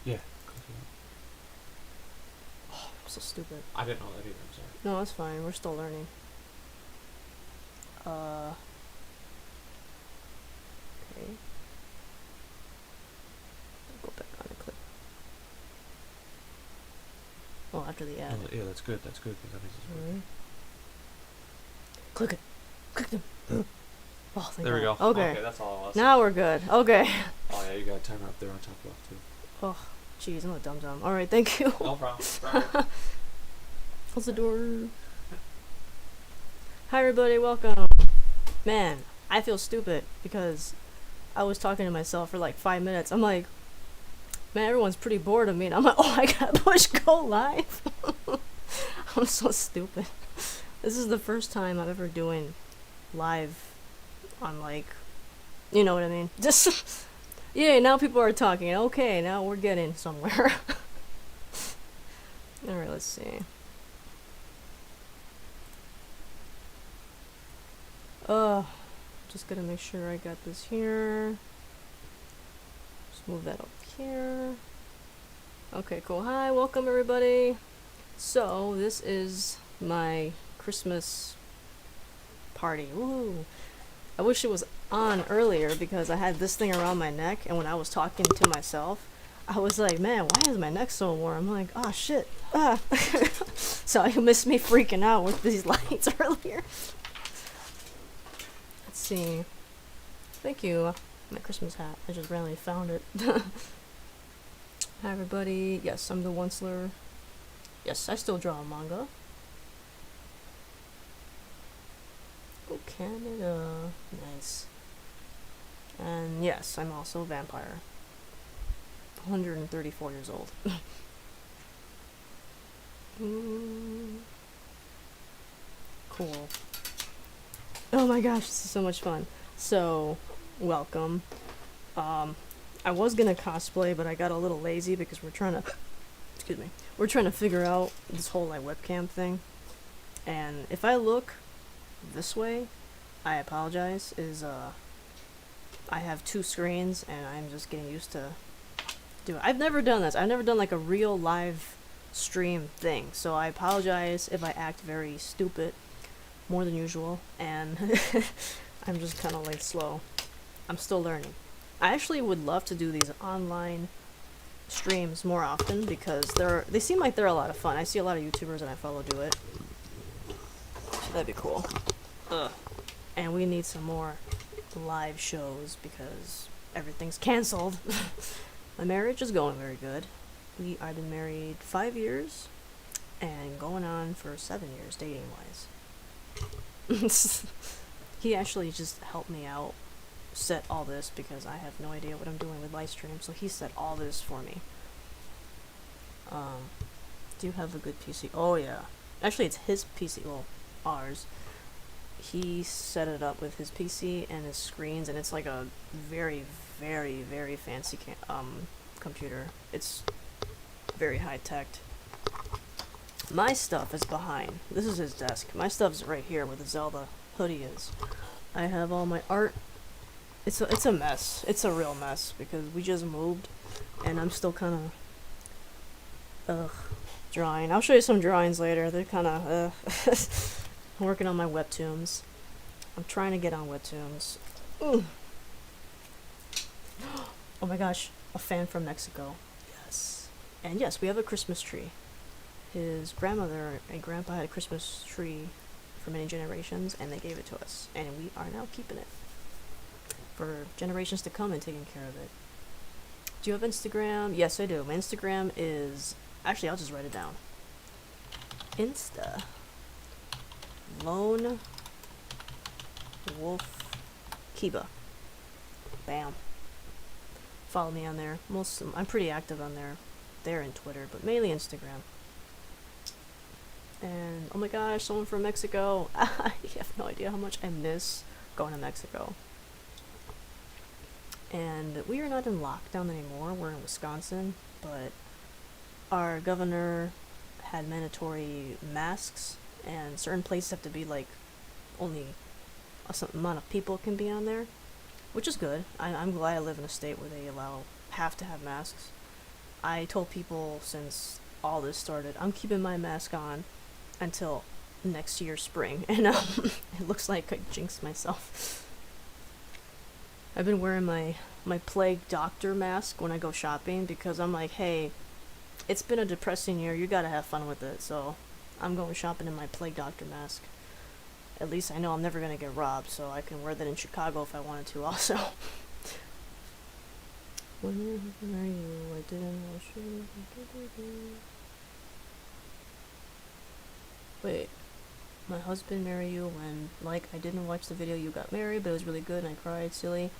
Yeah. Oh, I'm so stupid. I didn't know that either. I'm sorry. No, it's fine. We're still learning. Okay. Go back on and click. Well, after the ad. Yeah, that's good. That's good because that means it's working. Click it. Click them. Oh, thank There we God. go. Okay. That's all it was. Now we're good. Okay. Oh yeah, you got a timer up there on top left too. Oh, jeez, I'm a dum-dum. Alright, thank you. No problem. Close the door. Hi everybody, welcome. Man, I feel stupid because I was talking to myself for like 5 minutes. I'm like, man, everyone's pretty bored of me. And I'm like, oh, I gotta push go live. I'm so stupid. This is the first time I'm ever doing live on, like, you know what I mean? Just, yeah, now people are talking. Okay, now we're getting somewhere. Alright, let's see. Just gonna make sure I got this here. Just move that up here. Okay, cool. Hi, welcome everybody. So, this is my Christmas party. Woo! I wish it was on earlier because I had this thing around my neck, and when I was talking to myself, I was like, man, why is my neck so warm? I'm like, oh shit. Ah. So you missed me freaking out with these lights earlier. Let's see. Thank you. My Christmas hat. I just randomly found it. Hi everybody. Yes, I'm the Onceler. Yes, I still draw manga. Oh, Canada. Nice. And yes, I'm also a vampire. 134 years old. Cool. Oh my gosh, this is so much fun. So, welcome. I was gonna cosplay, but I got a little lazy because we're trying to figure out this whole like webcam thing. And if I look this way, I apologize, I have 2 screens and I'm just getting used to do it. I've never done this. I've never done like a real live stream thing, so I apologize if I act very stupid more than usual, and I'm just kind of like slow. I'm still learning. I actually would love to do these online streams more often because they seem like they're a lot of fun. I see a lot of YouTubers and I follow do it. So that'd be cool. And we need some more live shows because everything's cancelled. My marriage is going very good. We have been married 5 years and going on for 7 years dating wise. He actually just helped me out set all this because I have no idea what I'm doing with live stream, so he set all this for me. Do you have a good PC? Oh yeah. Actually it's his PC, well, ours. He set it up with his PC and his screens, and it's like a very, very, very fancy computer. It's very high tech. My stuff is behind. This is his desk. My stuff's right here where the Zelda hoodie is. I have all my art. It's a mess. It's a real mess because we just moved, and I'm still kind of drawing. I'll show you some drawings later. They're kind of I'm working on my Webtoons. I'm trying to get on Webtoons. Ooh. Oh my gosh, a fan from Mexico. Yes. And yes, we have a Christmas tree. His grandmother and grandpa had a Christmas tree for many generations, and they gave it to us. And we are now keeping it for generations to come and taking care of it. Do you have Instagram? Yes, I do. My Instagram is... Actually, I'll just write it down. Insta. Lone Wolf Kiba. Bam. Follow me on there. I'm pretty active on there and Twitter, but mainly Instagram. And oh my gosh, someone from Mexico. I have no idea how much I miss going to Mexico. And we are not in lockdown anymore. We're in Wisconsin, but our governor had mandatory masks, and certain places have to be like only a certain amount of people can be on there, which is good. I'm glad I live in a state where they have to have masks. I told people since all this started, I'm keeping my mask on until next year spring, and it looks like I jinxed myself. I've been wearing my plague doctor mask when I go shopping because I'm like, hey, it's been a depressing year, you gotta have fun with it, so I'm going shopping in my plague doctor mask. At least I know I'm never gonna get robbed, so I can wear that in Chicago if I wanted to also. When are you? I didn't watch you. Wait. My husband marry you when, like, I didn't watch the video you got married, but it was really good and I cried, silly.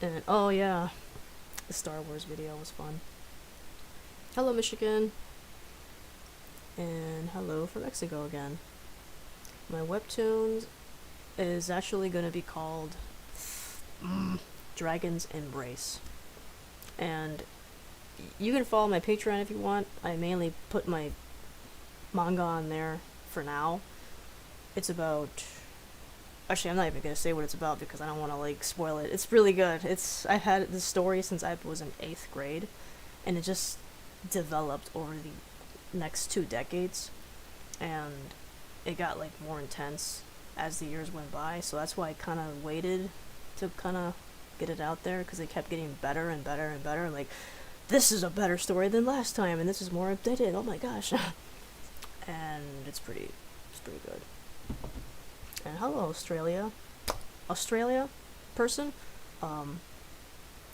And, oh yeah, the Star Wars video was fun. Hello, Michigan. And hello from Mexico again. My Webtoons is actually going to be called Dragon's Embrace. And you can follow my Patreon if you want. I mainly put my manga on there for now. It's about... Actually, I'm not even going to say what it's about because I don't want to, like, spoil it. It's really good. I've had this story since I was in 8th grade. And it just developed over the next 2 decades. And it got, like, more intense as the years went by. So that's why I kind of waited to kind of get it out there, because it kept getting better and better and better. Like, this is a better story than last time, and this is more updated. Oh my gosh. And it's pretty good. And hello, Australia person,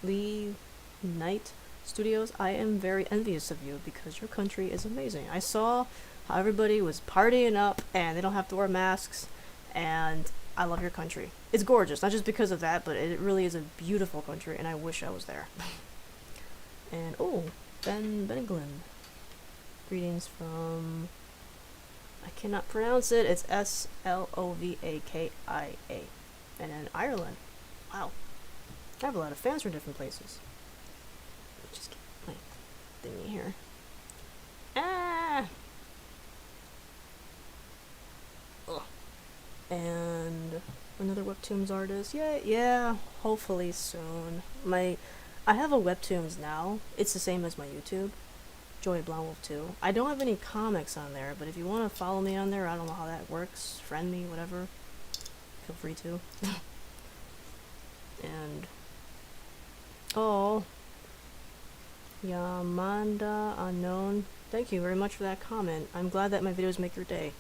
Lee Knight Studios. I am very envious of you because your country is amazing. I saw how everybody was partying up and they don't have to wear masks, and I love your country. It's gorgeous, not just because of that, but it really is a beautiful country, and I wish I was there. And, oh, Ben Benglin. Greetings from... I cannot pronounce it. It's Slovakia. And in Ireland. Wow. I have a lot of fans from different places. Just get my thingy here. Ah! Ugh. And another Webtoons artist. Yeah, hopefully soon. I have a Webtoons now. It's the same as my YouTube. Joey Blonwolf 2. I don't have any comics on there, but if you want to follow me on there, I don't know how that works. Friend me, whatever. Feel free to. And... oh. Yamanda Unknown. Thank you very much for that comment. I'm glad that my videos make your day.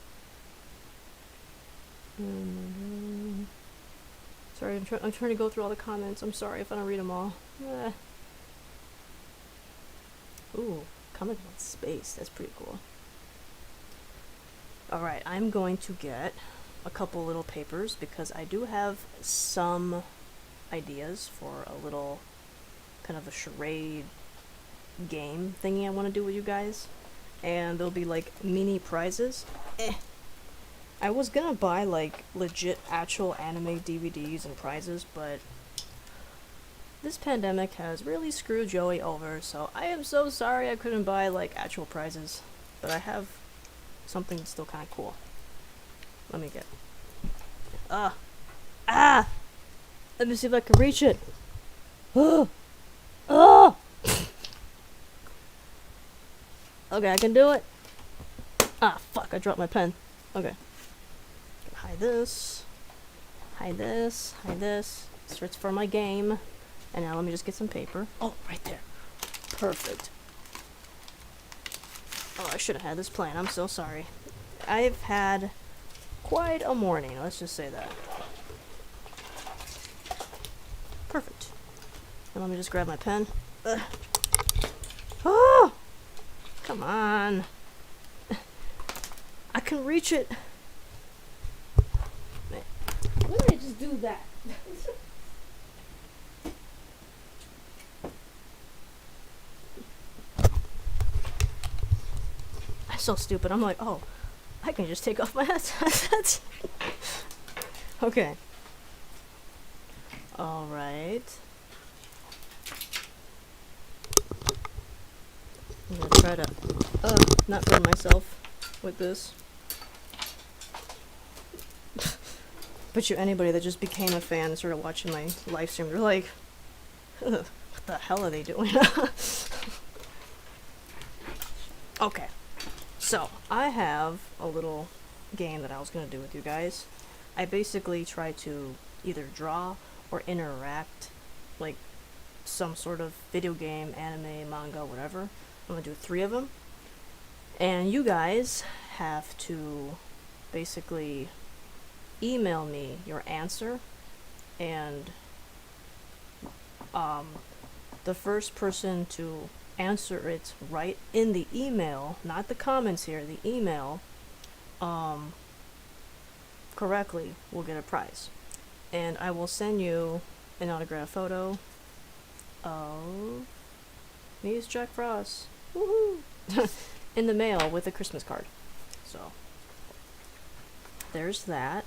Sorry, I'm trying to go through all the comments. I'm sorry if I don't read them all. Ooh, comic about space. That's pretty cool. Alright, I'm going to get a couple little papers because I do have some ideas for a little kind of a charade game thingy I want to do with you guys. And there'll be like mini prizes. I was gonna buy like legit actual anime DVDs and prizes, but this pandemic has really screwed Joey over, so I am so sorry I couldn't buy like actual prizes. But I have something still kind of cool. Let me get... Let me see if I can reach it. Okay, I can do it. Ah, fuck, I dropped my pen. Okay. Hide this. Hide this. Hide this. Search for my game. And now let me just get some paper. Oh, right there. Perfect. Oh, I should have had this plan. I'm so sorry. I've had quite a morning. Let's just say that. Perfect. And let me just grab my pen. Oh! Come on. I can reach it. Why did I just do that? I'm so stupid. I'm like, oh, I can just take off my headset. Okay. Alright. I'm gonna try to not burn myself with this. Bet you anybody that just became a fan and started watching my live stream, they're like, what the hell are they doing? Okay. So, I have a little game that I was going to do with you guys. I basically try to either draw or interact like some sort of video game, anime, manga, whatever. I'm going to do 3 of them. And you guys have to basically email me your answer, and the first person to answer it right in the email, not the comments here, the email, correctly will get a prize. And I will send you an autographed photo of me as Jack Frost. Woohoo! In the mail with a Christmas card. So there's that.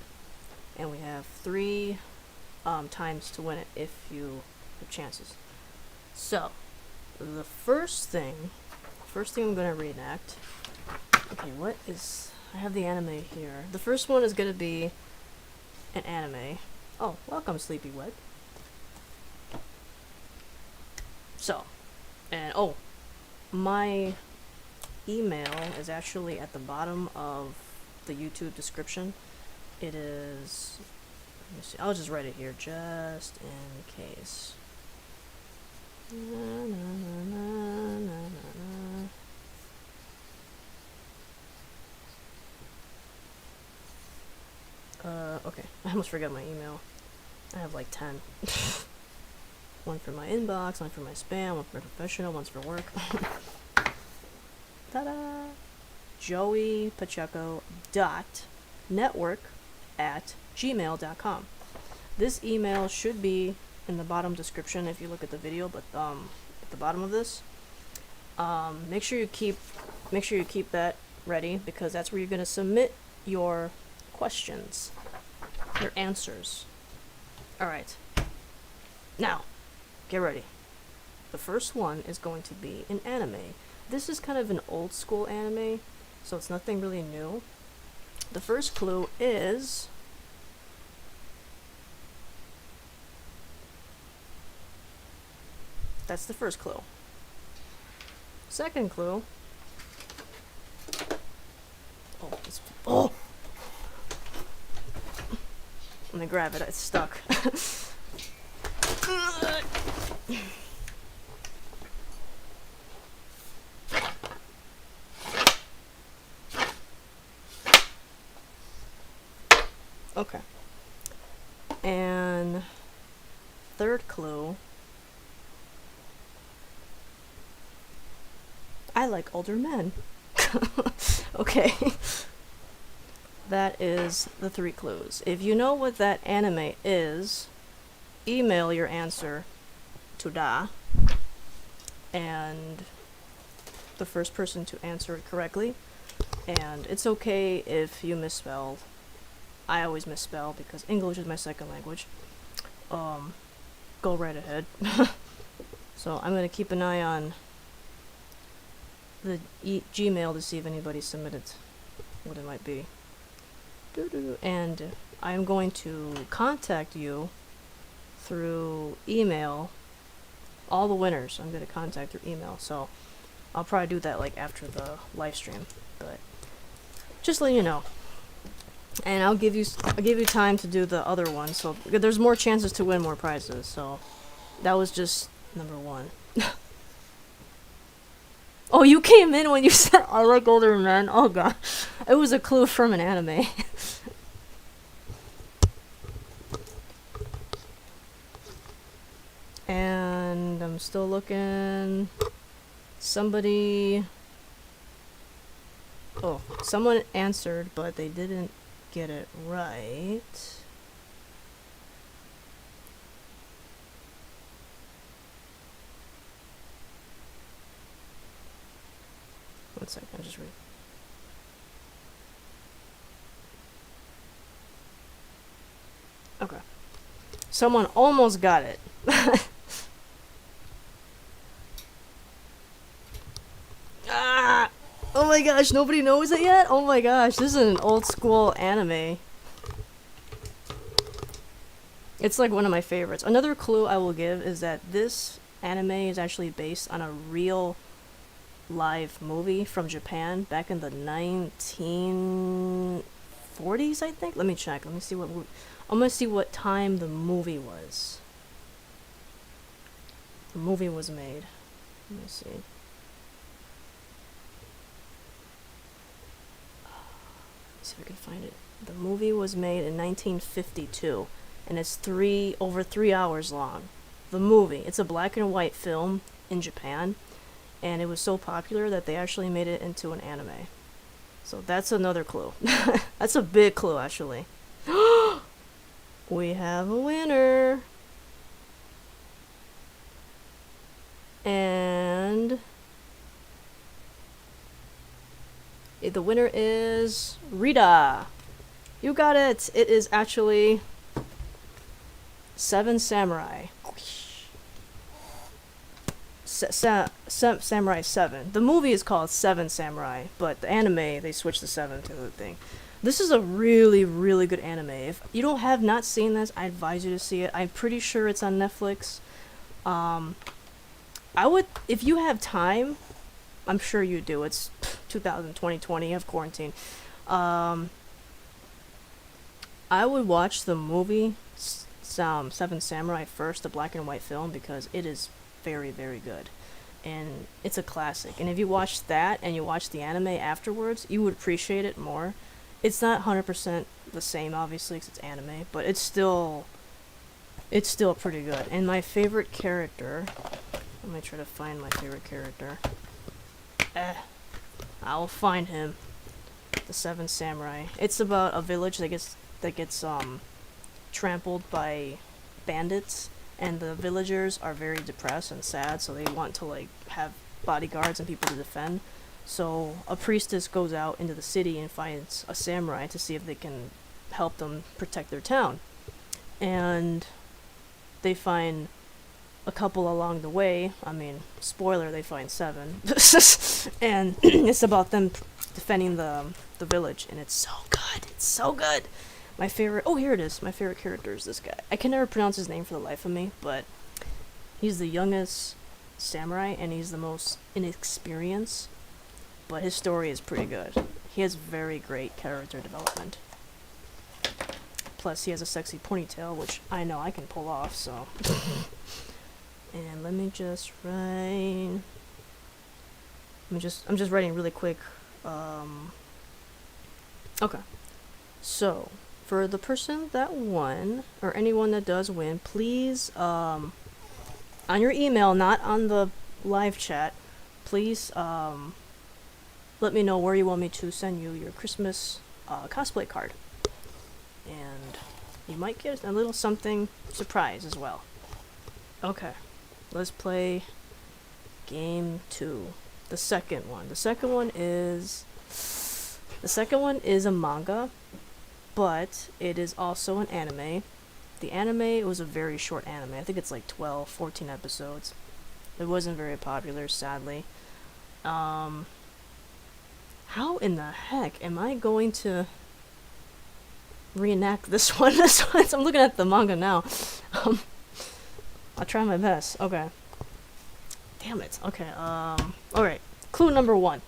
And we have 3 times to win it if you have chances. So the first thing I'm gonna reenact. Okay, what is? I have the anime here. The first one is gonna be an anime. Oh, welcome, Sleepy Wet. So, and oh, my email is actually at the bottom of the YouTube description. It is. Let me see. I'll just write it here just in case. Okay. I almost forgot my email. I have like 10. One for my inbox, one for my spam, one for professional, one's for work. Ta-da! Joeypacheco.network at gmail.com. This email should be in the bottom description if you look at the video, but at the bottom of this, make sure you keep that ready, because that's where you're gonna submit your questions, your answers. All right. Now, get ready. The first one is going to be an anime. This is kind of an old school anime, so it's nothing really new. The first clue is that's the first clue. Second clue. Oh! Let me grab it. It's stuck. Okay. And third clue. I like older men. Okay. That is the 3 clues. If you know what that anime is, email your answer to Da, and the first person to answer it correctly. And it's okay if you misspelled. I always misspell because English is my second language. Go right ahead. So I'm gonna keep an eye on the Gmail to see if anybody submitted what it might be. And I'm going to contact you through email. All the winners I'm going to contact through email. So I'll probably do that like after the live stream, but just let you know. And I'll give you time to do the other one, so there's more chances to win more prizes. So that was just number 1. Oh, you came in when you said I like older men. Oh god, it was a clue from an anime. And I'm still looking. Somebody. Oh, someone answered, but they didn't get it right. One second, I'll just read. Okay. Someone almost got it. Ah! Oh my gosh, nobody knows it yet? Oh my gosh, this is an old school anime. It's like one of my favorites. Another clue I will give is that this anime is actually based on a real live movie from Japan back in the 1940s, I think. Let me check. Let me see what I'm gonna see what time the movie was. The movie was made. Let me see. Let's see if I can find it. The movie was made in 1952, and it's over 3 hours long. The movie. It's a black and white film in Japan, and it was so popular that they actually made it into an anime. So that's another clue. That's a big clue, actually. We have a winner. And the winner is Rita. You got it. It is actually Seven Samurai. Samurai 7. The movie is called Seven Samurai, but the anime, they switched the 7 to the thing. This is a really, really good anime. If you have not seen this, I advise you to see it. I'm pretty sure it's on Netflix. I would, if you have time, I'm sure you do. It's 2020, you have quarantine. I would watch the movie Seven Samurai first, the black and white film, because it is very, very good. And it's a classic. And if you watch that and you watch the anime afterwards, you would appreciate it more. It's not 100% the same, obviously, because it's anime, but it's still pretty good. And my favorite character, let me try to find my favorite character. I'll find him. The Seven Samurai. It's about a village that gets trampled by bandits, and the villagers are very depressed and sad, so they want to like have bodyguards and people to defend. So a priestess goes out into the city and finds a samurai to see if they can help them protect their town. And they find a couple along the way. I mean, spoiler, they find 7. And it's about them defending the village, and it's so good. It's so good. My favorite, oh, here it is. My favorite character is this guy. I can never pronounce his name for the life of me, but he's the youngest samurai, and he's the most inexperienced, but his story is pretty good. He has very great character development. Plus, he has a sexy ponytail, which I know I can pull off, so. And let me just write. I'm just writing really quick. Okay. So, for the person that won, or anyone that does win, please, on your email, not on the live chat, please, let me know where you want me to send you your Christmas, cosplay card. And you might get a little something surprise as well. Okay. Let's play game 2. The second one. The second one is a manga, but it is also an anime. The anime was a very short anime. I think it's like 12, 14 episodes. It wasn't very popular, sadly. How in the heck am I going to reenact this one? I'm looking at the manga now. I'll try my best. Okay. Damn it. Okay, alright. Clue number 1.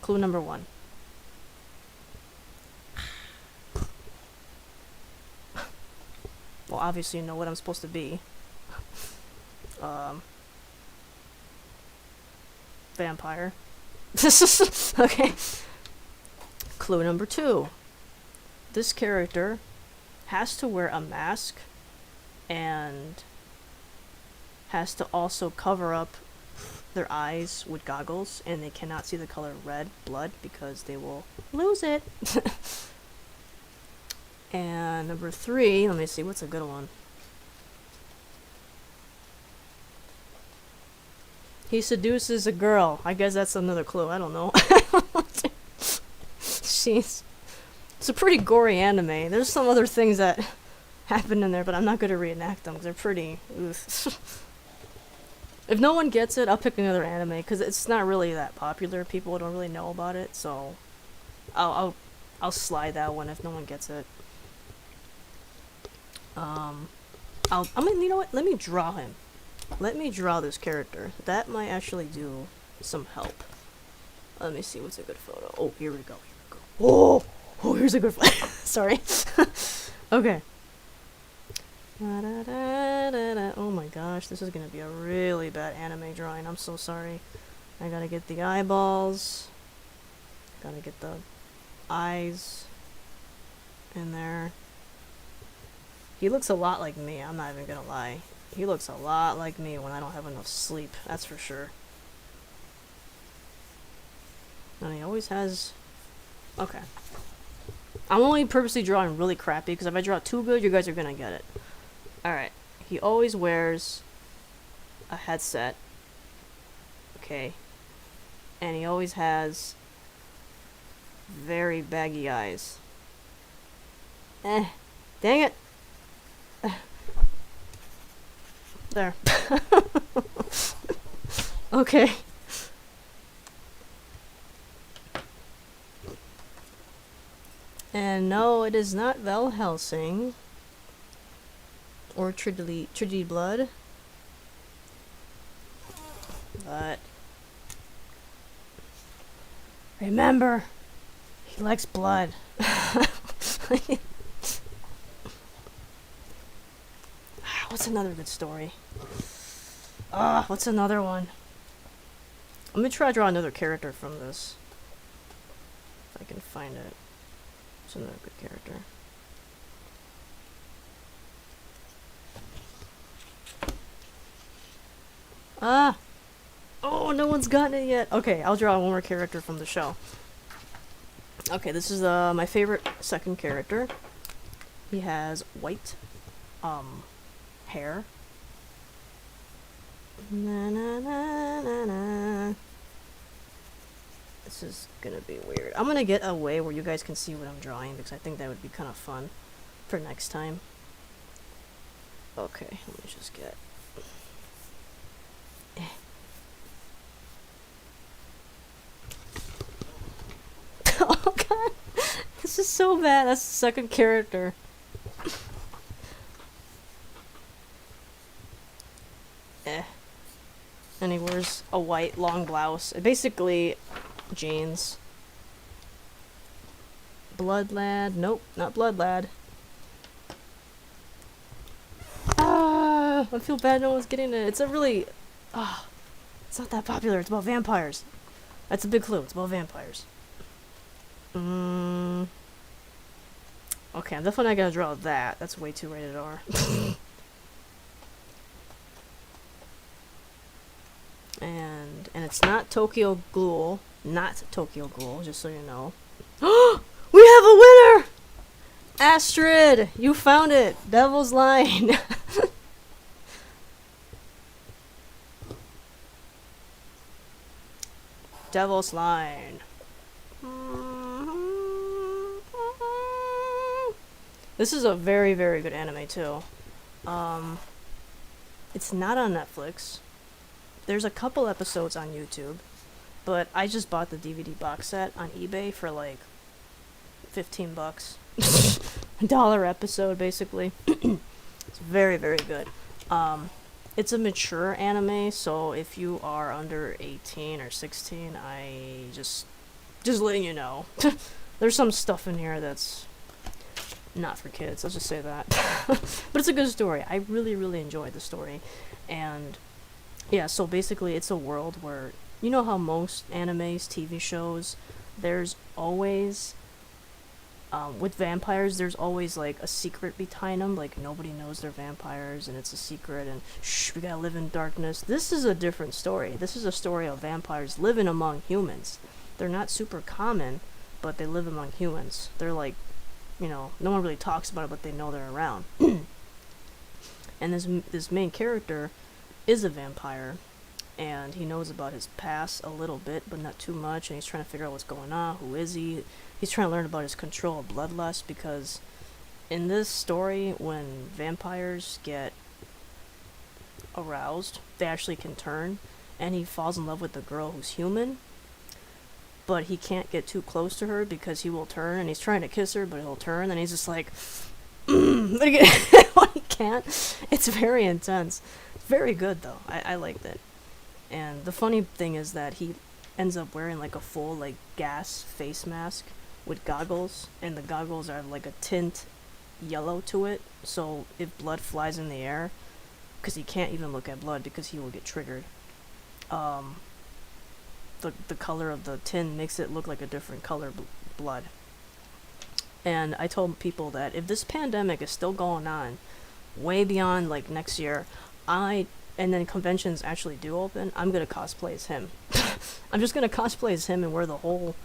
Clue number 1. Well, obviously you know what I'm supposed to be. Vampire. Okay. Clue number 2. This character has to wear a mask and has to also cover up their eyes with goggles, and they cannot see the color red blood because they will lose it. And number 3, let me see, what's a good one? He seduces a girl. I guess that's another clue. I don't know. Jeez. It's a pretty gory anime. There's some other things that happen in there, but I'm not going to reenact them because they're pretty... If no one gets it, I'll pick another anime because it's not really that popular. People don't really know about it, so I'll slide that one if no one gets it. You know what? Let me draw him. Let me draw this character. That might actually do some help. Let me see what's a good photo. Oh, here we go. Oh, here's a good photo. Sorry. Okay. Oh my gosh, this is gonna be a really bad anime drawing. I'm so sorry. I gotta get the eyeballs. Gotta get the eyes in there. He looks a lot like me, I'm not even gonna lie. He looks a lot like me when I don't have enough sleep, that's for sure. And he always has... Okay. I'm only purposely drawing really crappy, because if I draw too good, you guys are gonna get it. Alright. He always wears a headset. Okay. And he always has very baggy eyes. Dang it! There. Okay. And no, it is not Val Helsing. Or Trinity Blood. But... remember, he likes blood. What's another good story? What's another one? Let me try to draw another character from this. If I can find it. What's another good character? Oh, no one's gotten it yet. Okay, I'll draw one more character from the show. Okay, this is my favorite second character. He has white hair. Na, na, na, na, na. This is gonna be weird. I'm gonna get a way where you guys can see what I'm drawing, because I think that would be kind of fun for next time. Okay, let me just get... Oh god, this is so bad. That's the second character. And he wears a white long blouse. Basically, jeans. Blood Lad. Nope, not Blood Lad. I feel bad no one's getting it. It's a really... it's not that popular. It's about vampires. That's a big clue. It's about vampires. Okay, I'm definitely not gonna draw that. That's way too rated R. And it's not Tokyo Ghoul. Not Tokyo Ghoul, just so you know. We have a winner! Astrid! You found it! Devil's Line! Devil's Line. This is a very, very good anime, too. It's not on Netflix. There's a couple episodes on YouTube, but I just bought the DVD box set on eBay for like $15. $1 episode, basically. It's very, very good. It's a mature anime, so if you are under 18 or 16, I just letting you know. There's some stuff in here that's not for kids, let's just say that. But it's a good story. I really, really enjoyed the story. And yeah, so basically it's a world where, you know how most animes, TV shows, there's always, with vampires, there's always like a secret behind them, like nobody knows they're vampires and it's a secret and shh, we gotta live in darkness. This is a different story. This is a story of vampires living among humans. They're not super common, but they live among humans. They're like, you know, no one really talks about it, but they know they're around. And this main character is a vampire, and he knows about his past a little bit, but not too much, and he's trying to figure out what's going on, who is he. He's trying to learn about his control of bloodlust, because in this story, when vampires get aroused, they actually can turn, and he falls in love with the girl who's human, but he can't get too close to her because he will turn, and he's trying to kiss her, but he'll turn, and he's just like, but he can't. It's very intense. Very good though. I liked it. And the funny thing is that ends up wearing like a full like gas face mask with goggles, and the goggles are like a tint yellow to it, so if blood flies in the air, because he can't even look at blood because he will get triggered, the color of the tin makes it look like a different color blood. And I told people that if this pandemic is still going on way beyond like next year, and then conventions actually do open, I'm gonna cosplay as him. I'm just gonna cosplay as him and wear the whole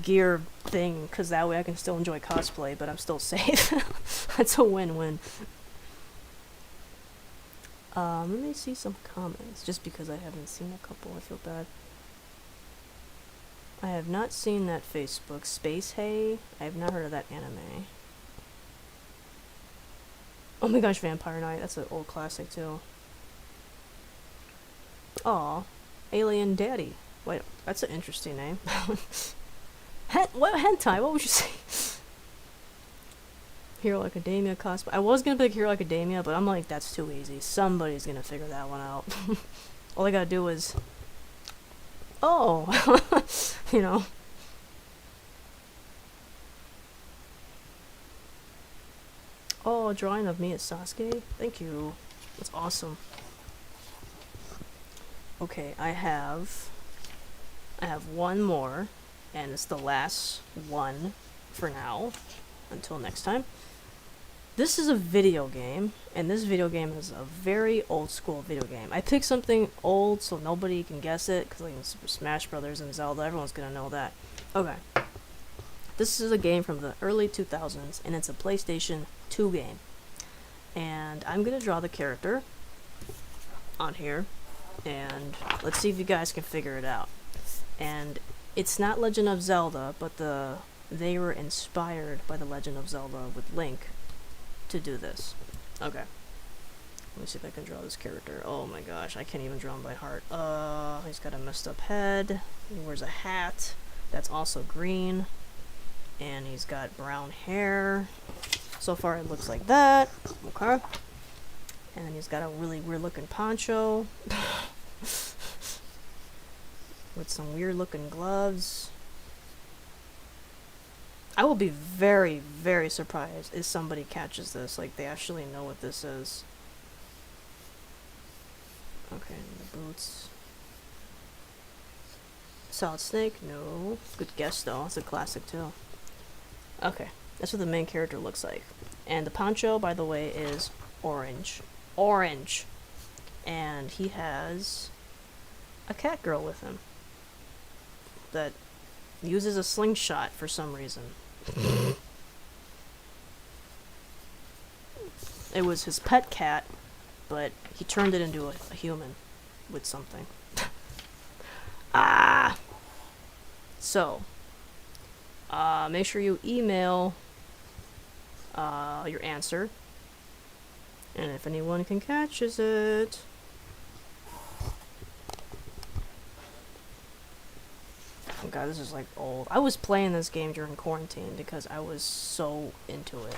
gear thing, because that way I can still enjoy cosplay, but I'm still safe. That's a win-win. Let me see some comments, just because I haven't seen a couple. I feel bad. I have not seen that Facebook. Space Hay? I have not heard of that anime. Oh my gosh, Vampire Knight. That's an old classic, too. Aw. Alien Daddy. Wait, that's an interesting name. What hentai? What would you say? Hero Academia cosplay. I was gonna pick Hero Academia, but I'm like, that's too easy. Somebody's gonna figure that one out. All I gotta do is... Oh! You know. Oh, a drawing of me as Sasuke? Thank you. That's awesome. Okay, I have one more, and it's the last one for now, until next time. This is a video game, and this video game is a very old school video game. I picked something old so nobody can guess it, because like in Super Smash Brothers and Zelda, everyone's gonna know that. Okay. This is a game from the early 2000s, and it's a PlayStation 2 game. And I'm gonna draw the character on here, and let's see if you guys can figure it out. And it's not Legend of Zelda, but they were inspired by the Legend of Zelda with Link to do this. Okay. Let me see if I can draw this character. Oh my gosh, I can't even draw him by heart. He's got a messed up head. He wears a hat that's also green. And he's got brown hair. So far it looks like that. Okay. And then he's got a really weird looking poncho. With some weird looking gloves. I will be very, very surprised if somebody catches this. Like, they actually know what this is. Okay, the boots. Solid Snake? No. Good guess, though. It's a classic, too. Okay, that's what the main character looks like. And the poncho, by the way, is orange. Orange! And he has a cat girl with him that uses a slingshot for some reason. It was his pet cat, but he turned it into a human with something. Ah! So, make sure you email your answer, and if anyone can catches it. Oh god, this is like old. I was playing this game during quarantine because I was so into it.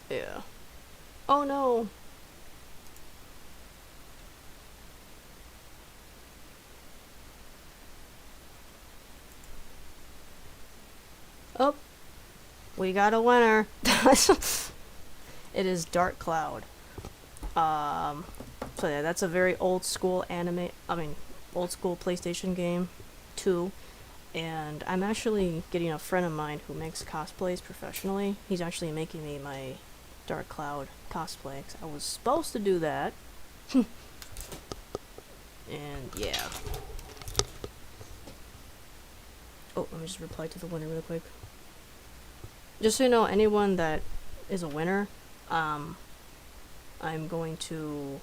Yeah. Oh no! Oh! We got a winner! It is Dark Cloud. So yeah, that's a very old school old school PlayStation game, 2. And I'm actually getting a friend of mine who makes cosplays professionally. He's actually making me my Dark Cloud cosplay, 'cause I was supposed to do that. And yeah. Oh, let me just reply to the winner real quick. Just so you know, anyone that is a winner, I'm going to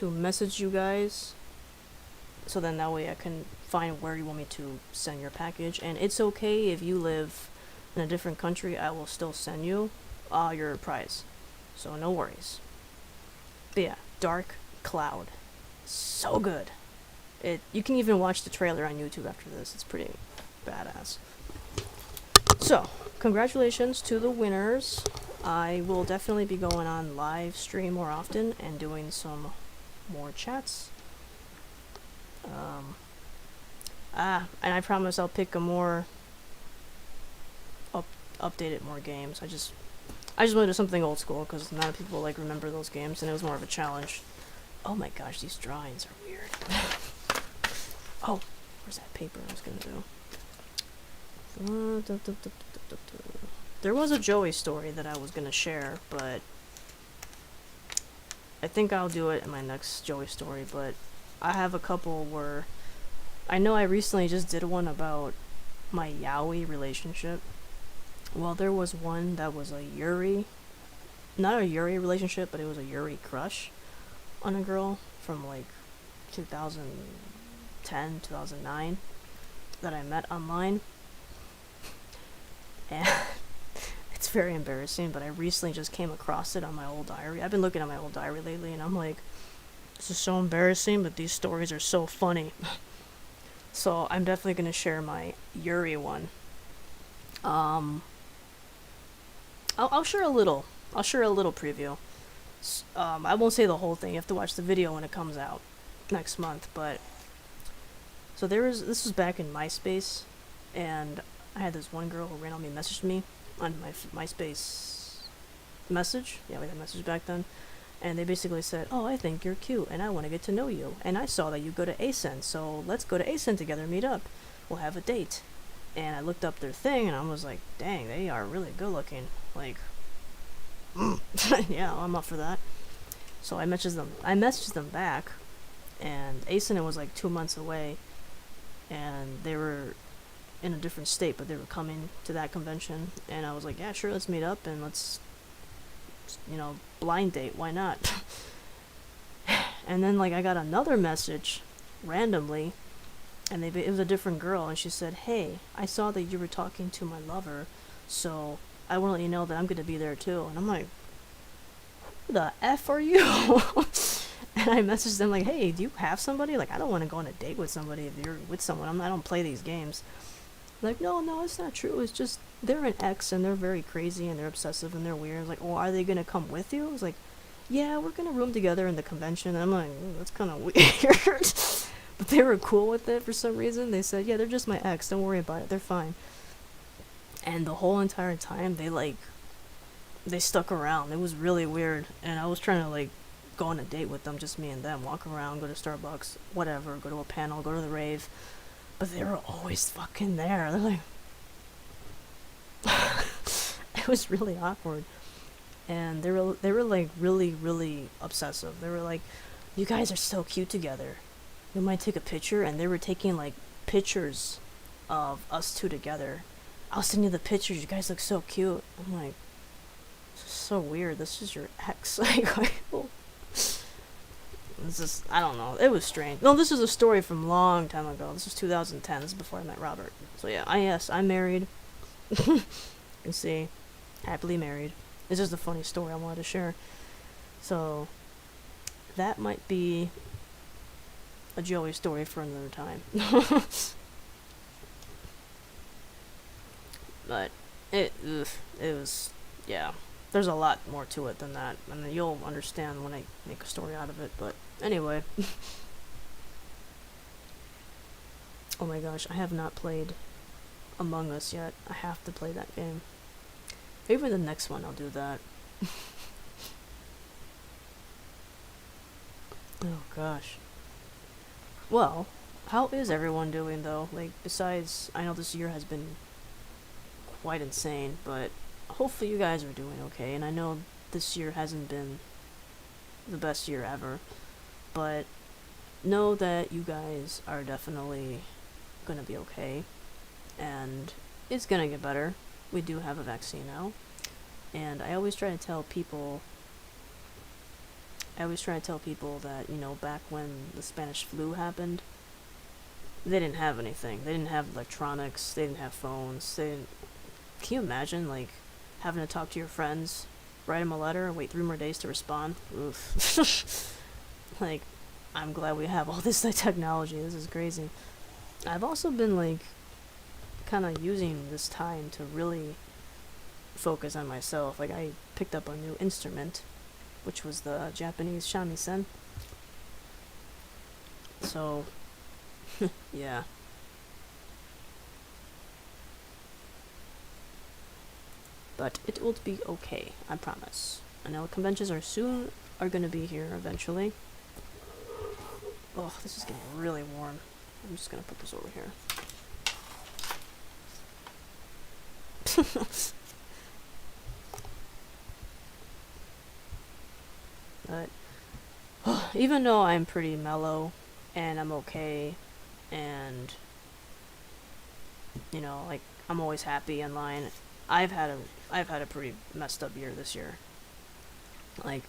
message you guys, so then that way I can find where you want me to send your package. And it's okay if you live in a different country, I will still send you your prize, so no worries. But yeah, Dark Cloud, so good. You can even watch the trailer on YouTube after this. It's pretty badass. So congratulations to the winners. I will definitely be going on live stream more often and doing some more chats. And I promise I'll pick a more updated more games. I just want to do something old school because not people like remember those games, and it was more of a challenge. Oh my gosh, these drawings are weird. Oh, where's that paper I was gonna do? There was a Joey story that I was gonna share, but I think I'll do it in my next Joey story. But I have a couple where I know I recently just did one about my yaoi relationship. Well, there was one that was a Yuri, not a Yuri relationship, but it was a Yuri crush on a girl from like 2010, 2009 that I met online. And it's very embarrassing, but I recently just came across it on my old diary. I've been looking at my old diary lately, and I'm like, this is so embarrassing, but these stories are so funny. So I'm definitely going to share my Yuri one. I'll share a little. I'll share a little preview. I won't say the whole thing. You have to watch the video when it comes out next month. But so this was back in MySpace, and I had this one girl who randomly messaged me on my MySpace message. Yeah, we had message back then. And they basically said, "Oh, I think you're cute, and I want to get to know you. And I saw that you go to ASEN, so let's go to ASEN together, meet up. We'll have a date." And I looked up their thing, and I was like, "Dang, they are really good looking." Like, yeah, I'm up for that. So I messaged them back, and ASEN was like 2 months away, and they were in a different state, but they were coming to that convention, and I was like, "Yeah, sure, let's meet up and let's, blind date, why not?" And then like I got another message randomly, and it was a different girl, and she said, "Hey, I saw that you were talking to my lover, so I want to let you know that I'm going to be there too." And I'm like, "Who the F are you?" And I messaged them like, "Hey, do you have somebody? Like, I don't want to go on a date with somebody if you're with someone. I don't play these games." Like, no, it's not true. It's just they're an ex and they're very crazy and they're obsessive and they're weird. I was like, "Well, are they gonna come with you?" I was like, "Yeah, we're gonna room together in the convention." And I'm like, "That's kind of weird." But they were cool with it for some reason. They said, "Yeah, they're just my ex. Don't worry about it. They're fine." And the whole entire time, they stuck around. It was really weird. And I was trying to like go on a date with them, just me and them, walk around, go to Starbucks, whatever, go to a panel, go to the rave. But they were always fucking there. They're like, it was really awkward. And they were like really, really obsessive. They were like, "You guys are so cute together. You might take a picture." And they were taking like pictures of us two together. "I'll send you the pictures. You guys look so cute." I'm like, "This is so weird. This is your ex." This is, I don't know. It was strange. No, this is a story from a long time ago. This was 2010. This is before I met Robert. So yeah, I'm married. You can see, happily married. It's just a funny story I wanted to share. So that might be a Joey story for another time. But it was, yeah. There's a lot more to it than that, and you'll understand when I make a story out of it. But anyway. Oh my gosh, I have not played Among Us yet. I have to play that game. Maybe the next one I'll do that. Oh gosh. Well, how is everyone doing though? Like, besides, I know this year has been quite insane, but hopefully you guys are doing okay. And I know this year hasn't been the best year ever, but know that you guys are definitely gonna be okay, and it's gonna get better. We do have a vaccine now, and I always try to tell people that, back when the Spanish flu happened, they didn't have anything. They didn't have electronics, they didn't have phones, can you imagine, like, having to talk to your friends, write them a letter, and wait 3 more days to respond? Oof. Like, I'm glad we have all this technology. This is crazy. I've also been, like, kind of using this time to really focus on myself. Like, I picked up a new instrument, which was the Japanese shamisen. So, yeah. But it will be okay, I promise. I know conventions are gonna be here eventually. Oh, this is getting really warm. I'm just gonna put this over here. But even though I'm pretty mellow and I'm okay and like I'm always happy in line, I've had a pretty messed up year this year. Like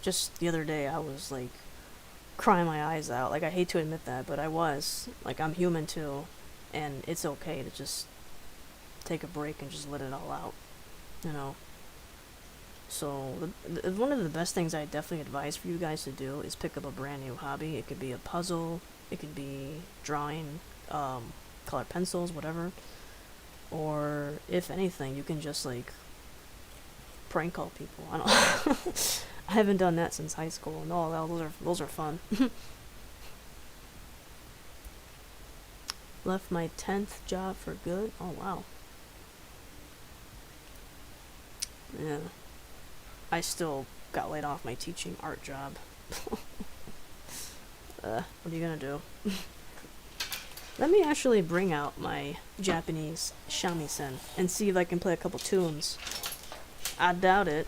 just the other day I was like crying my eyes out. Like I hate to admit that, but I was. Like I'm human too, and it's okay to just take a break and just let it all out, you know. So one of the best things I definitely advise for you guys to do is pick up a brand new hobby. It could be a puzzle, it could be drawing, colored pencils, whatever. Or if anything, you can just like prank call people. I don't. I haven't done that since high school. No, those are fun. Left my 10th job for good. Oh wow. Yeah. I still got laid off my teaching art job. What are you gonna do? Let me actually bring out my Japanese shamisen and see if I can play a couple tunes. I doubt it,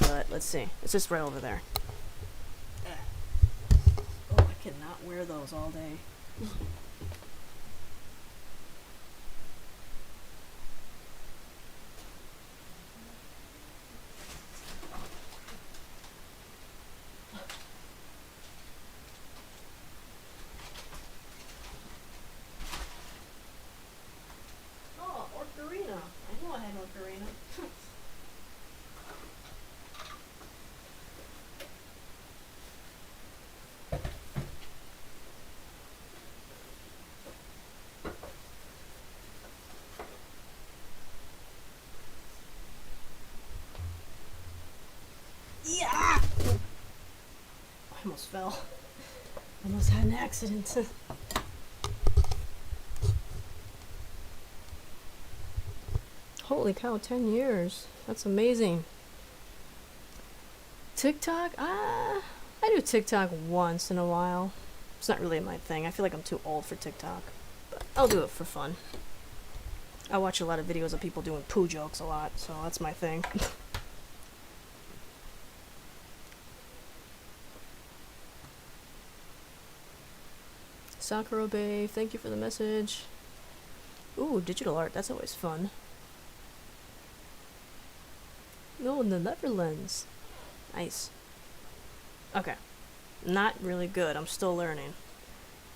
but let's see. It's just right over there. Oh, I cannot wear those all day. Oh, ocarina. I know I had ocarina. Yeah! I almost fell. I almost had an accident. Holy cow, 10 years. That's amazing. TikTok? I do TikTok once in a while. It's not really my thing. I feel like I'm too old for TikTok. But I'll do it for fun. I watch a lot of videos of people doing poo jokes a lot, so that's my thing. Sakura Bay, thank you for the message. Ooh, digital art, that's always fun. No, in the Netherlands. Nice. Okay. Not really good, I'm still learning.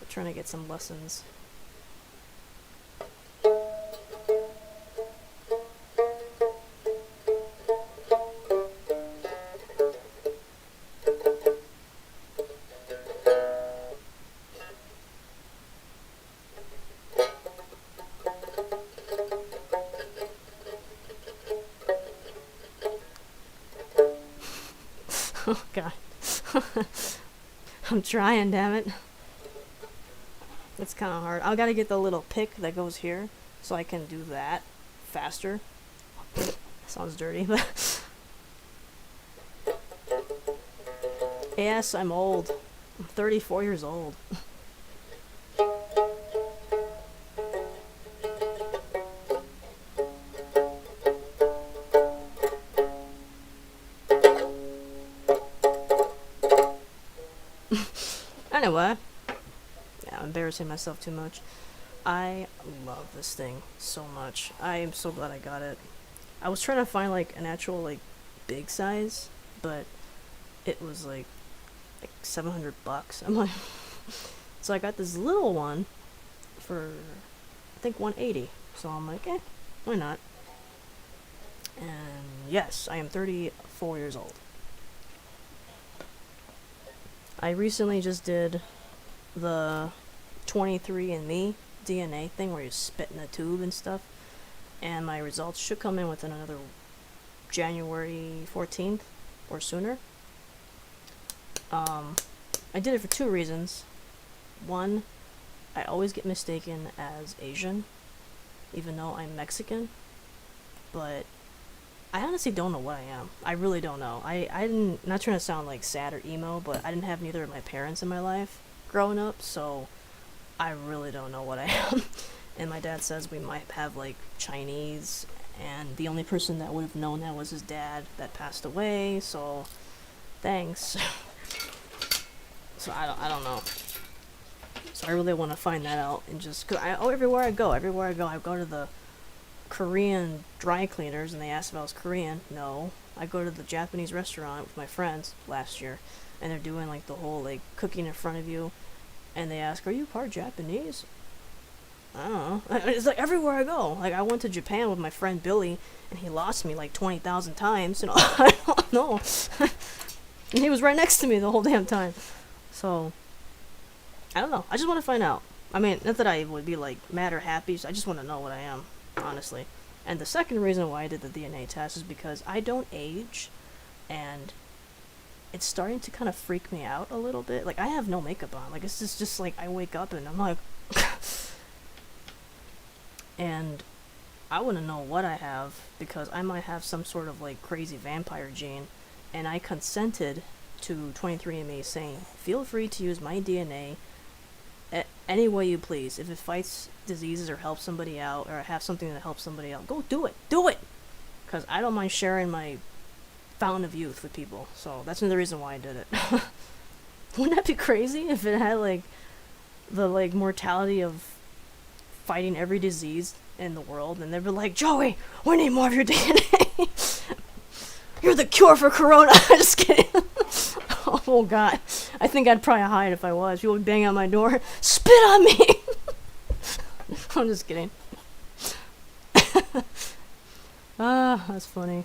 I'm trying to get some lessons. Oh god. I'm trying, damn it. It's kind of hard. I gotta get the little pick that goes here so I can do that faster. Sounds dirty, but yes, I'm old. I'm 34 years old. Anyway, yeah, I'm embarrassing myself too much. I love this thing so much. I am so glad I got it. I was trying to find like an actual like big size, but it was like $700. I'm like, so I got this little one for I think 180. So I'm like, why not? And yes, I am 34 years old. I recently just did the 23andMe DNA thing where you spit in a tube and stuff, and my results should come in within another January 14th or sooner. I did it for two reasons. One, I always get mistaken as Asian, even though I'm Mexican. But I honestly don't know what I am. I really don't know. I didn't, not trying to sound like sad or emo, but I didn't have neither of my parents in my life growing up, so I really don't know what I am. And my dad says we might have like Chinese, and the only person that would have known that was his dad that passed away, so thanks. So I don't know. So I really want to find that out, and just, cause everywhere I go, I go to the Korean dry cleaners and they ask if I was Korean. No. I go to the Japanese restaurant with my friends last year, and they're doing like the whole like cooking in front of you, and they ask, are you part Japanese? I don't know. It's like everywhere I go. Like I went to Japan with my friend Billy, and he lost me like 20,000 times, I don't know. And he was right next to me the whole damn time. So I don't know. I just want to find out. I mean, not that I would be like mad or happy, I just want to know what I am, honestly. And the second reason why I did the DNA test is because I don't age, and it's starting to kind of freak me out a little bit. Like, I have no makeup on. Like, it's just like, I wake up and I'm like... And I want to know what I have, because I might have some sort of, like, crazy vampire gene. And I consented to 23andMe saying, feel free to use my DNA any way you please. If it fights diseases or helps somebody out, or I have something that helps somebody out, go do it. Do it! Because I don't mind sharing my fountain of youth with people. So that's another reason why I did it. Wouldn't that be crazy if it had, like, the, like, mortality of fighting every disease in the world, and they'd be like, Joey, we need more of your DNA. You're the cure for corona. Just kidding. Oh god, I think I'd probably hide if I was. People would bang on my door, spit on me. I'm just kidding. That's funny.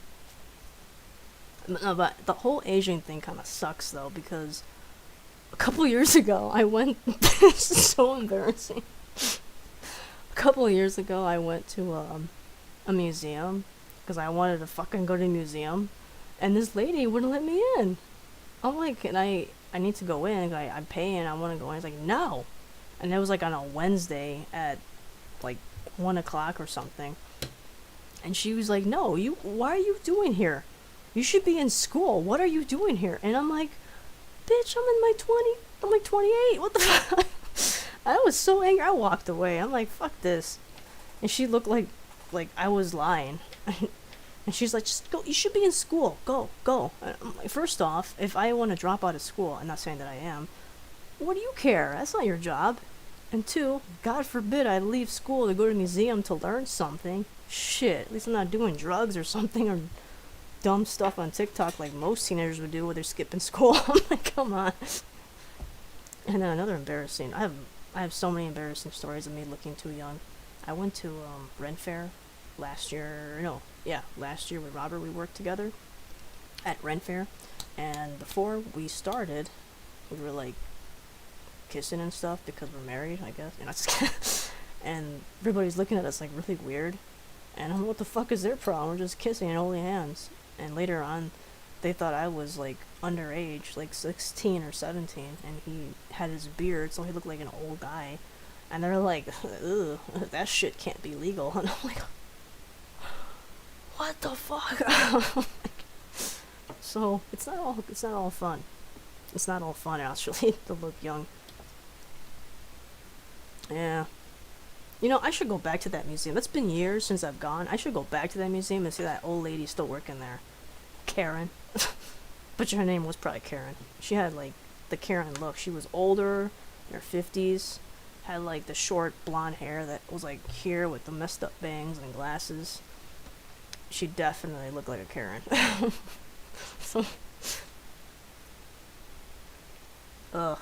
No, but the whole Asian thing kind of sucks though, because a couple years ago I went. This is so embarrassing. A couple of years ago I went to a museum because I wanted to fucking go to a museum, and this lady wouldn't let me in. I'm like, and I need to go in. I'm paying. I want to go in. It's like, no. And it was like on a Wednesday at like 1 o'clock or something. And she was like, no, why are you doing here? You should be in school. What are you doing here? And I'm like, bitch, I'm like 28. What the fuck? I was so angry. I walked away. I'm like, fuck this. And she looked like I was lying. And she's like, just go, you should be in school. Go. And I'm like, first off, if I want to drop out of school, I'm not saying that I am, what do you care? That's not your job. And two, God forbid I leave school to go to a museum to learn something. Shit, at least I'm not doing drugs or something, or dumb stuff on TikTok like most teenagers would do when they're skipping school. I'm like, come on. And then another embarrassing, I have so many embarrassing stories of me looking too young. I went to Ren Fair last year with Robert. We worked together at Ren Fair, and before we started, we were like kissing and stuff because we're married, I guess. And I just and everybody's looking at us like really weird, and I'm like, what the fuck is their problem? We're just kissing and holding hands. And later on, they thought I was like underage, like 16 or 17, and he had his beard, so he looked like an old guy. And they're like, ugh, that shit can't be legal. And I'm like, what the fuck? So it's not all fun. It's not all fun actually to look young. Yeah. You know, I should go back to that museum. It's been years since I've gone. I should go back to that museum and see that old lady still working there. Karen. But her name was probably Karen. She had like the Karen look. She was older, in her 50s, had like the short blonde hair that was like here with the messed up bangs and glasses. She definitely looked like a Karen. So, ugh.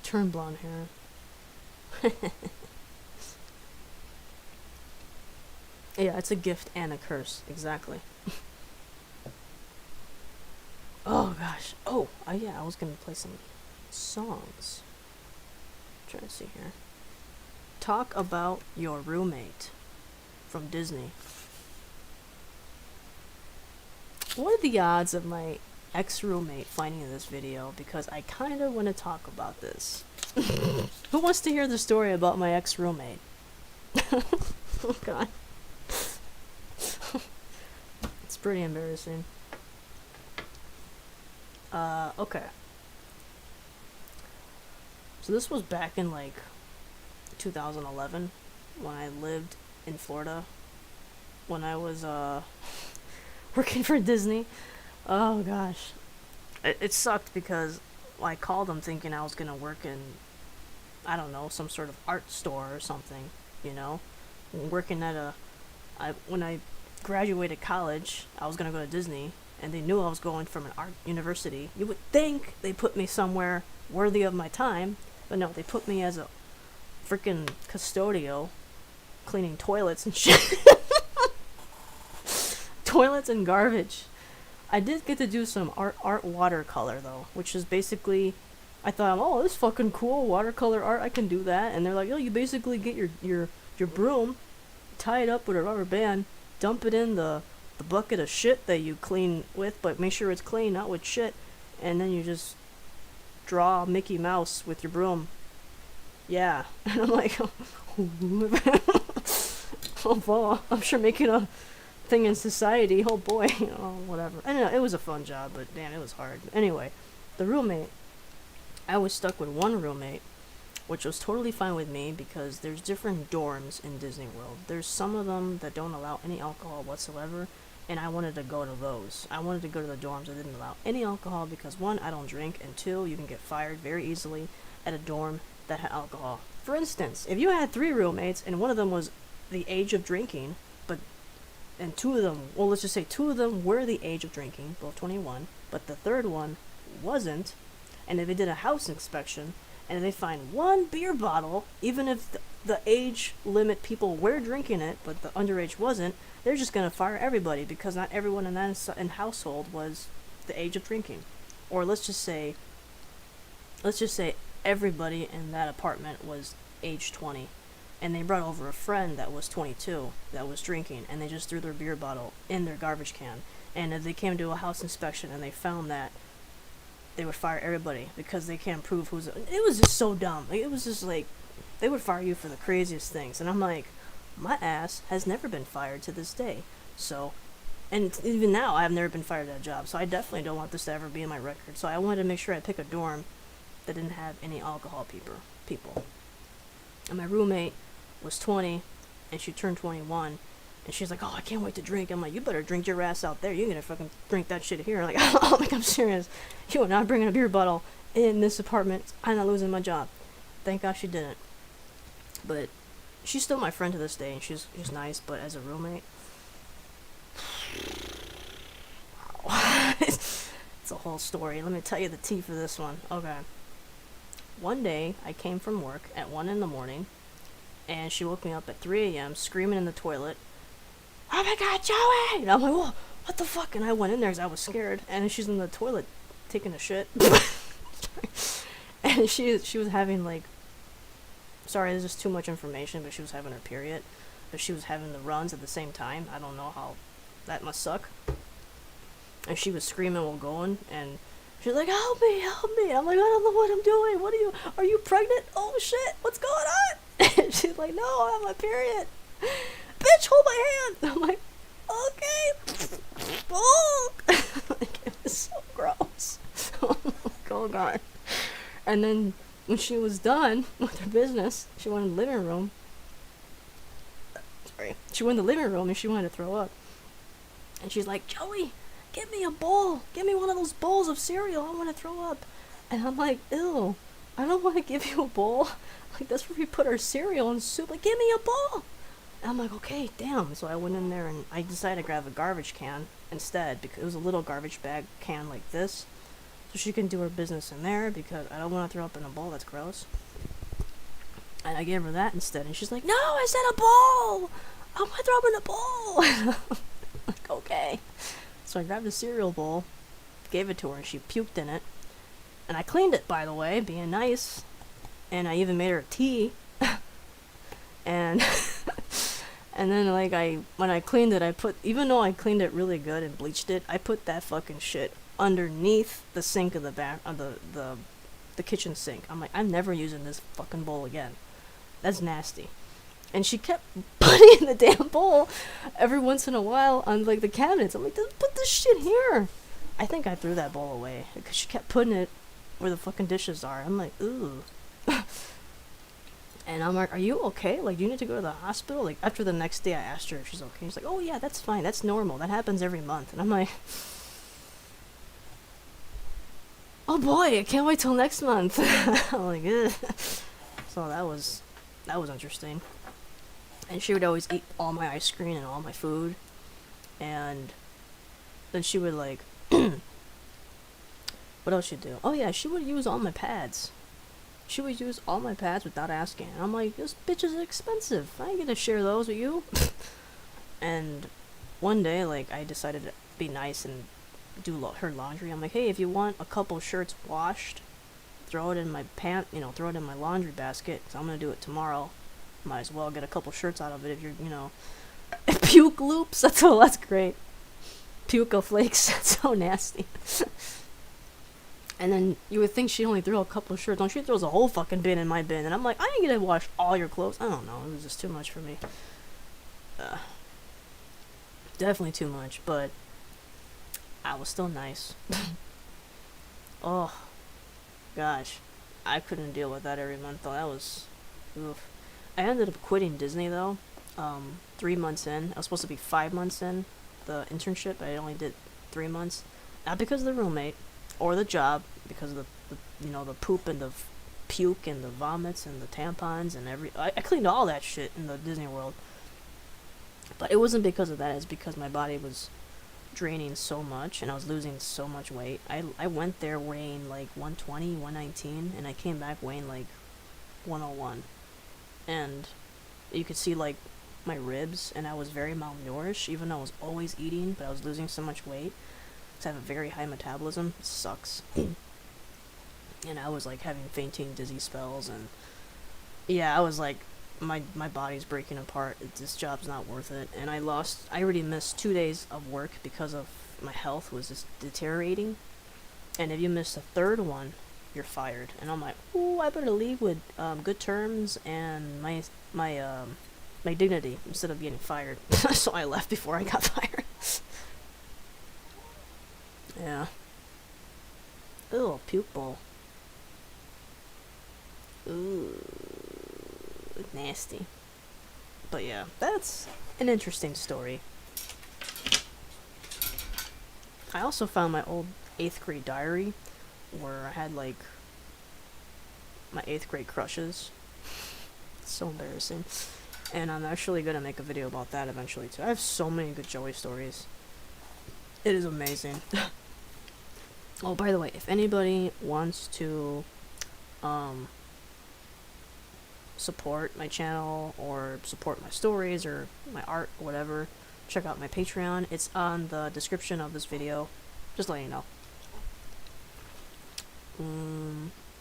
Turn blonde hair. Yeah, it's a gift and a curse, exactly. Oh gosh. Oh, yeah, I was gonna play some songs. I'm trying to see here. Talk about your roommate. from Disney. What are the odds of my ex-roommate finding this video? Because I kind of want to talk about this. Who wants to hear the story about my ex-roommate? Oh god. It's pretty embarrassing. Okay. So this was back in like 2011 when I lived in Florida. When I was working for Disney. Oh gosh. It sucked because I called them thinking I was gonna work in, I don't know, some sort of art store or something, you know? Working at when I graduated college, I was gonna go to Disney, and they knew I was going from an art university. You would think they put me somewhere worthy of my time, but no, they put me as a freaking custodial, cleaning toilets and shit. Toilets and garbage. I did get to do some art watercolor though, which is basically, I thought, oh, this is fucking cool, watercolor art, I can do that. And they're like, oh, you basically get your broom, tie it up with a rubber band, dump it in the bucket of shit that you clean with, but make sure it's clean, not with shit, and then you just draw Mickey Mouse with your broom. Yeah. And I'm like, oh boy, I'm sure making a thing in society, oh boy, whatever. I know, it was a fun job, but damn, it was hard. Anyway, the roommate, I was stuck with one roommate, which was totally fine with me because there's different dorms in Disney World. There's some of them that don't allow any alcohol whatsoever, and I wanted to go to those. I wanted to go to the dorms that didn't allow any alcohol because one, I don't drink, and two, you can get fired very easily at a dorm that had alcohol. For instance, if you had 3 roommates and one of them was the age of drinking, and 2 of them, well, let's just say 2 of them were the age of drinking, both 21, but the third one wasn't, and if they did a house inspection, and they find 1 beer bottle, even if the age limit people were drinking it, but the underage wasn't, they're just gonna fire everybody, because not everyone in that household was the age of drinking. Or let's just say everybody in that apartment was age 20. And they brought over a friend that was 22 that was drinking, and they just threw their beer bottle in their garbage can. And if they came to a house inspection and they found that, they would fire everybody because they can't prove who's. It was just so dumb. Like, it was just like they would fire you for the craziest things, and I'm like, my ass has never been fired to this day. So, and even now, I've never been fired at a job. So I definitely don't want this to ever be in my record. So I wanted to make sure I pick a dorm that didn't have any alcohol people. And my roommate was 20, and she turned 21, and she's like, oh, I can't wait to drink. I'm like, you better drink your ass out there. You're gonna fucking drink that shit here. Like, oh, like, I'm serious. You are not bringing a beer bottle in this apartment. I'm not losing my job. Thank God she didn't. But she's still my friend to this day, and she's nice, but as a roommate, it's a whole story. Let me tell you the tea for this one. Okay. One day, I came from work at 1 in the morning, and she woke me up at 3 a.m. screaming in the toilet, oh my god, Joey! And I'm like, whoa, what the fuck? And I went in there because I was scared, and she's in the toilet taking a shit. And she was having, like, sorry, this is too much information, but she was having her period. But she was having the runs at the same time. I don't know how that must suck. And she was screaming while going, and she's like, help me, help me. And I'm like, I don't know what I'm doing. Are you pregnant? Oh shit, what's going on? And she's like, no, I have my period. Bitch, hold my hand. I'm like, okay. Oh. Like, it was so gross. Oh god. And then when she was done with her business, she went in the living room. Sorry. She went in the living room and she wanted to throw up. And she's like, Joey, get me a bowl. Get me one of those bowls of cereal. I want to throw up. And I'm like, ew, I don't want to give you a bowl. Like, that's where we put our cereal and soup. Like, give me a bowl. And I'm like, okay, damn. So I went in there and I decided to grab a garbage can instead, because it was a little garbage bag can like this. So she can do her business in there, because I don't want to throw up in a bowl. That's gross. And I gave her that instead. And she's like, no, I said a bowl. I want to throw up in a bowl. Like, okay. So I grabbed a cereal bowl, gave it to her, and she puked in it. And I cleaned it, by the way, being nice. And I even made her tea. And And then like when I cleaned it, even though I cleaned it really good and bleached it, I put that fucking shit underneath the sink of the back of the kitchen sink. I'm like, I'm never using this fucking bowl again. That's nasty. And she kept putting in the damn bowl every once in a while on like the cabinets. I'm like, put this shit here. I think I threw that bowl away because she kept putting it where the fucking dishes are. I'm like, ooh. And I'm like, are you okay? Like, do you need to go to the hospital? Like, after the next day, I asked her if she's okay. She's like, oh yeah, that's fine. That's normal. That happens every month. And I'm like, oh boy, I can't wait till next month. I'm like, ugh. So that was interesting. And she would always eat all my ice cream and all my food. And then she would like, what else she'd do? Oh yeah, she would use all my pads. She would use all my pads without asking. And I'm like, those bitches are expensive. I ain't gonna share those with you. And one day, like, I decided to be nice and do her laundry. I'm like, hey, if you want a couple shirts washed, throw it in my throw it in my laundry basket. So I'm gonna do it tomorrow. Might as well get a couple shirts out of it if you're, puke loops. That's great. Puke flakes. That's so nasty. And then you would think she'd only throw a couple of shirts. No, she throws a whole fucking bin in my bin. And I'm like, I ain't gonna wash all your clothes. I don't know. It was just too much for me. Definitely too much. But I was still nice. Oh, gosh. I couldn't deal with that every month, though. That was... oof. I ended up quitting Disney, though. 3 months in. I was supposed to be 5 months in the internship. But I only did 3 months. Not because of the roommate. Or the job, because of the poop and the puke and the vomits and the tampons and I cleaned all that shit in the Disney World. But it wasn't because of that, it's because my body was draining so much and I was losing so much weight. I went there weighing like 120, 119, and I came back weighing like 101. And you could see like my ribs, and I was very malnourished, even though I was always eating, but I was losing so much weight. I have a very high metabolism. It sucks. And I was like having fainting, dizzy spells, and yeah, I was like, my body's breaking apart. This job's not worth it. And I already missed 2 days of work because of my health was just deteriorating. And if you miss the third one, you're fired. And I'm like, ooh, I better leave with good terms and my dignity instead of getting fired. So I left before I got fired. Yeah. Ooh, puke bowl. Ooh, nasty. But yeah, that's an interesting story. I also found my old 8th grade diary where I had like my 8th grade crushes. It's so embarrassing. And I'm actually gonna make a video about that eventually too. I have so many good Joey stories. It is amazing. Oh, by the way, if anybody wants to support my channel or support my stories or my art or whatever, check out my Patreon. It's on the description of this video. Just letting you know.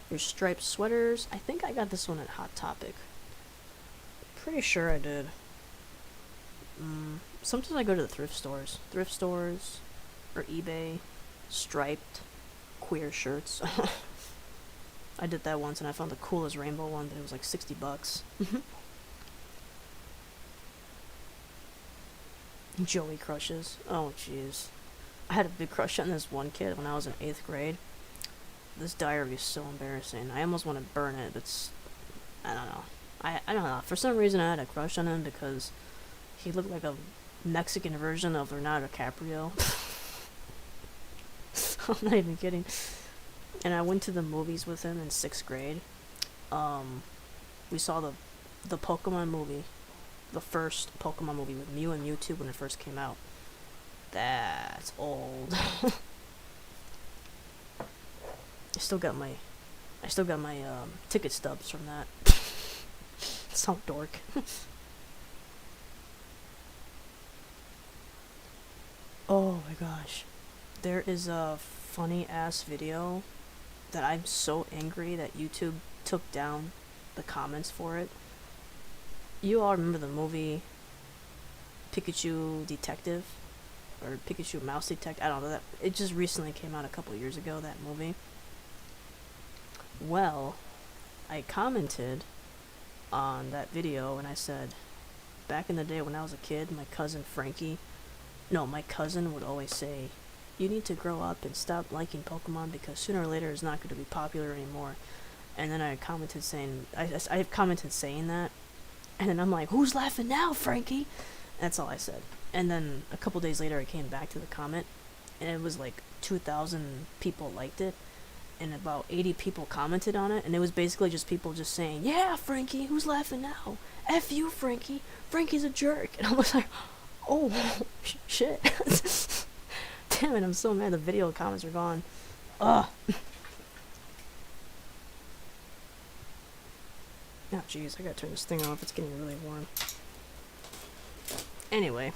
Your striped sweaters. I think I got this one at Hot Topic. Pretty sure I did. Sometimes I go to the thrift stores or eBay. Striped queer shirts. I did that once and I found the coolest rainbow one, but it was like $60. Joey crushes. Oh jeez. I had a big crush on this one kid when I was in 8th grade. This diary is so embarrassing. I almost want to burn it, but I don't know. I don't know. For some reason I had a crush on him because he looked like a Mexican version of Leonardo DiCaprio. I'm not even kidding. And I went to the movies with him in 6th grade. We saw the Pokemon movie. The first Pokemon movie with Mew and Mewtwo when it first came out. That's old. I still got my ticket stubs from that. So dork. Oh my gosh. There is a funny ass video that I'm so angry that YouTube took down the comments for it. You all remember the movie Pikachu Detective, or Pikachu Mouse Detective. I don't know that. It just recently came out a couple years ago, that movie. Well, I commented on that video and I said, back in the day when I was a kid, my cousin would always say, you need to grow up and stop liking Pokemon because sooner or later it's not going to be popular anymore. And then I commented saying, I commented saying that, and then I'm like, who's laughing now, Frankie? That's all I said. And then a couple days later I came back to the comment, and it was like 2,000 people liked it, and about 80 people commented on it, and it was basically just people just saying, yeah, Frankie, who's laughing now? F you, Frankie. Frankie's a jerk. And I was like, oh, shit. Damn it, I'm so mad the video comments are gone. Ugh. Oh, jeez, I gotta turn this thing off. It's getting really warm. Anyway,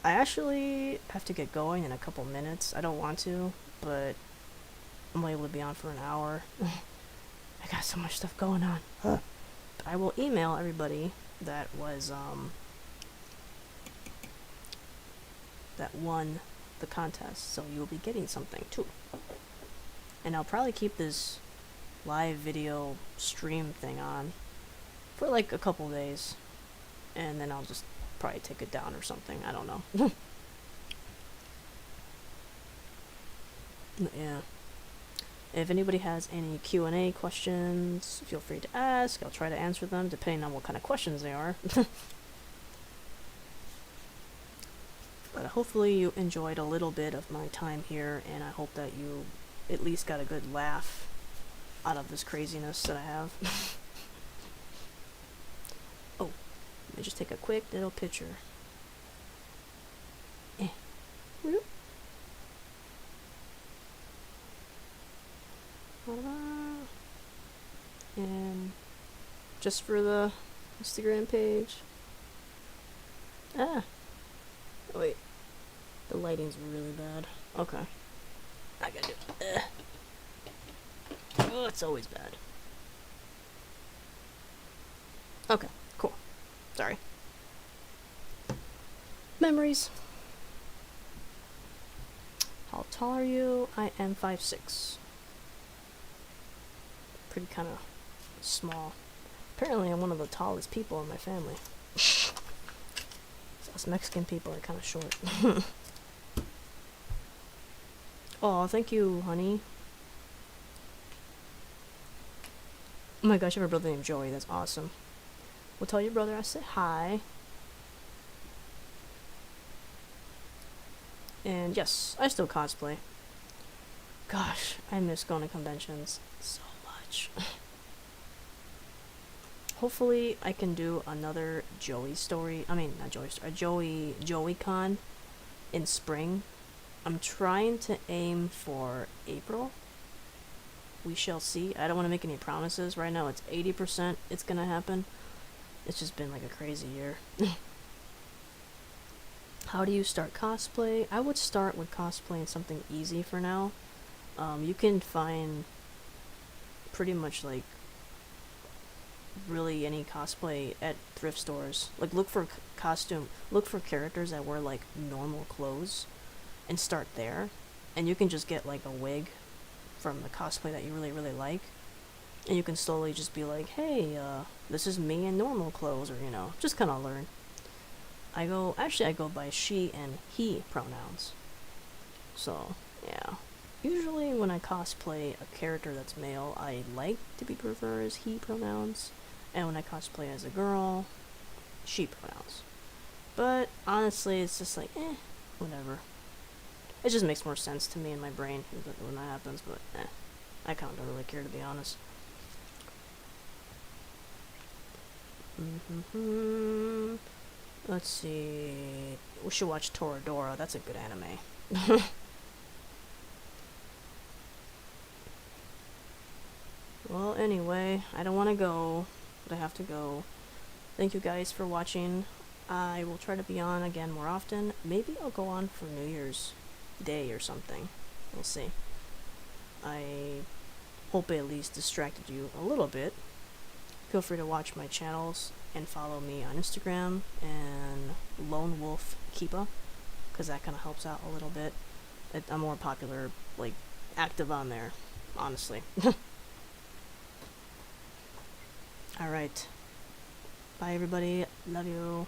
I actually have to get going in a couple minutes. I don't want to, but I'm able to be on for an hour. I got so much stuff going on. But I will email everybody that was, that won the contest, so you'll be getting something too. And I'll probably keep this live video stream thing on for like a couple days, and then I'll just probably take it down or something. I don't know. Yeah. If anybody has any Q&A questions, feel free to ask. I'll try to answer them depending on what kind of questions they are. But hopefully you enjoyed a little bit of my time here, and I hope that you at least got a good laugh out of this craziness that I have. Oh, let me just take a quick little picture. Whoop. And just for the Instagram page. Ah. Oh, wait. The lighting's really bad. Okay. I gotta do it. Oh, it's always bad. Okay, cool. Sorry. Memories. How tall are you? I am 5'6". Pretty kind of small. Apparently I'm one of the tallest people in my family. So us Mexican people are kind of short. Oh, thank you, honey. Oh my gosh, I have a brother named Joey. That's awesome. Well, tell your brother I said hi. And yes, I still cosplay. Gosh, I miss going to conventions so much. Hopefully I can do another Joey story. I mean, not Joey story. Joeycon in spring. I'm trying to aim for April. We shall see. I don't want to make any promises. Right now it's 80% it's gonna happen. It's just been like a crazy year. How do you start cosplay? I would start with cosplaying something easy for now. You can find pretty much like really any cosplay at thrift stores. Like look for characters that wear like normal clothes and start there. And you can just get like a wig from the cosplay that you really, really like. And you can slowly just be like, hey, this is me in normal clothes, or, you know, just kind of learn. I go by she and he pronouns. So, yeah. Usually when I cosplay a character that's male, I like to be preferred as he pronouns. And when I cosplay as a girl, she pronouns. But honestly, it's just like, whatever. It just makes more sense to me in my brain when that happens, but I kind of don't really care, to be honest. Let's see. We should watch Toradora. That's a good anime. Well, anyway, I don't want to go, but I have to go. Thank you guys for watching. I will try to be on again more often. Maybe I'll go on for New Year's Day or something. We'll see. I hope I at least distracted you a little bit. Feel free to watch my channels and follow me on Instagram and Lone Wolf Keepa, because that kind of helps out a little bit. I'm more popular, like, active on there, honestly. Alright. Bye, everybody. Love you.